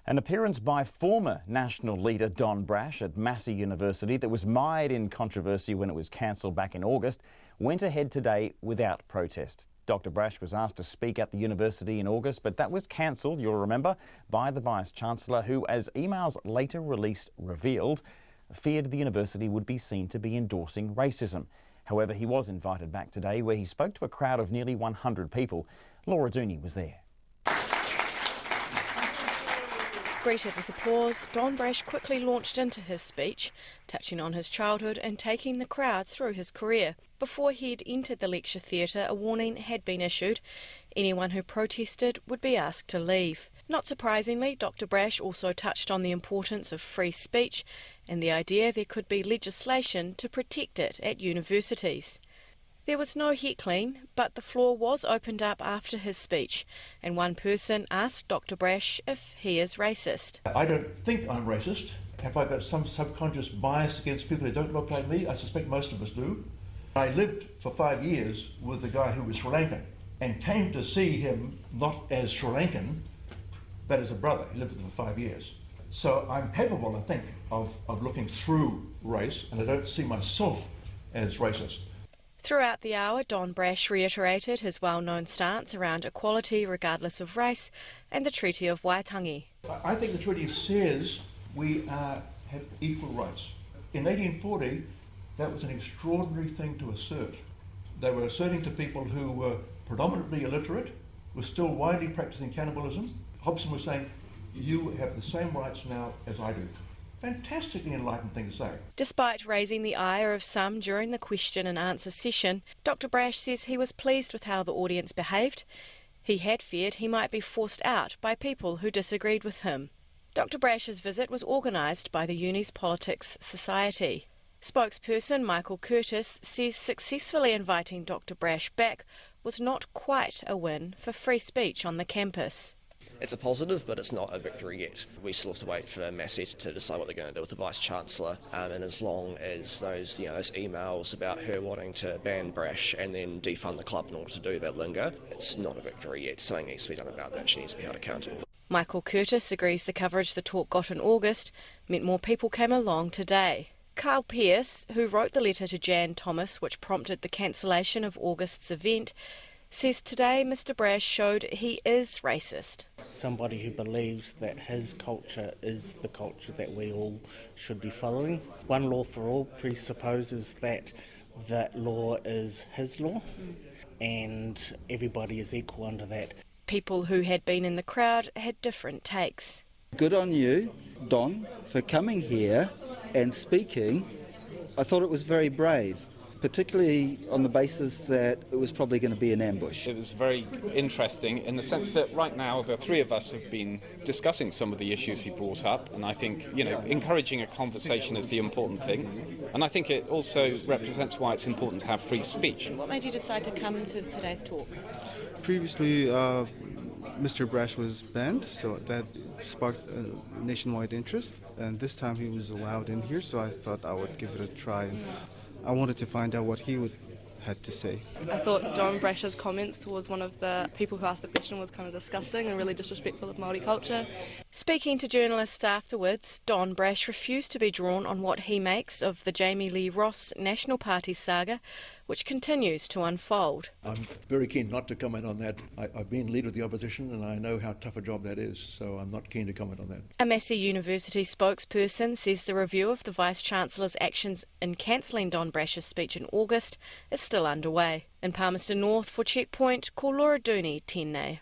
An appearance by former national leader Don Brash at Massey University that was mired in controversy when it was cancelled back in August went ahead today without protest. Dr Brash was asked to speak at the university in August, but that was cancelled, you'll remember, by the Vice-Chancellor, who, as emails later released revealed, feared the university would be seen to be endorsing racism. However, he was invited back today, where he spoke to a crowd of nearly 100 people. Laura Dooney was there. Greeted with applause, Don Brash quickly launched into his speech, touching on his childhood and taking the crowd through his career. Before he'd entered the lecture theatre, a warning had been issued. Anyone who protested would be asked to leave. Not surprisingly, Dr Brash also touched on the importance of free speech and the idea there could be legislation to protect it at universities. There was no heckling, but the floor was opened up after his speech, and one person asked Dr Brash if he is racist. I don't think I'm racist. Have I got some subconscious bias against people who don't look like me? I suspect most of us do. I lived for 5 years with a guy who was Sri Lankan and came to see him not as Sri Lankan, but as a brother. He lived with him for 5 years. So I'm capable, I think, of looking through race, and I don't see myself as racist. Throughout the hour, Don Brash reiterated his well-known stance around equality regardless of race and the Treaty of Waitangi. I think the treaty says we have equal rights. In 1840, that was an extraordinary thing to assert. They were asserting to people who were predominantly illiterate, were still widely practicing cannibalism. Hobson was saying, you have the same rights now as I do. Fantastically enlightened thing to say. Despite raising the ire of some during the question and answer session, Dr Brash says he was pleased with how the audience behaved. He had feared he might be forced out by people who disagreed with him. Dr Brash's visit was organised by the Uni's Politics Society. Spokesperson Michael Curtis says successfully inviting Dr Brash back was not quite a win for free speech on the campus. It's a positive, but it's not a victory yet. We still have to wait for Massey to decide what they're going to do with the Vice-Chancellor, and as long as those emails about her wanting to ban Brash and then defund the club in order to do that linger, it's not a victory yet. Something needs to be done about that. She needs to be held accountable. Michael Curtis agrees the coverage the talk got in August meant more people came along today. Carl Pearce, who wrote the letter to Jan Thomas which prompted the cancellation of August's event, says today Mr Brash showed he is racist. Somebody who believes that his culture is the culture that we all should be following. One law for all presupposes that that law is his law and everybody is equal under that. People who had been in the crowd had different takes. Good on you, Don, for coming here and speaking. I thought it was very brave, particularly on the basis that it was probably going to be an ambush. It was very interesting in the sense that right now the three of us have been discussing some of the issues he brought up, and I think, encouraging a conversation is the important thing. And I think it also represents why it's important to have free speech. What made you decide to come to today's talk? Previously, Mr. Brash was banned, so that sparked a nationwide interest, and this time he was allowed in here, so I thought I would give it a try. I wanted to find out what he had to say. I thought Don Brash's comments towards one of the people who asked the question was kind of disgusting and really disrespectful of Māori culture. Speaking to journalists afterwards, Don Brash refused to be drawn on what he makes of the Jamie Lee Ross National Party saga, which continues to unfold. I'm very keen not to comment on that. I've been leader of the opposition and I know how tough a job that is, so I'm not keen to comment on that. A Massey University spokesperson says the review of the Vice-Chancellor's actions in cancelling Don Brash's speech in August is still underway. In Palmerston North for Checkpoint, call Laura Dooney, 10 Nay.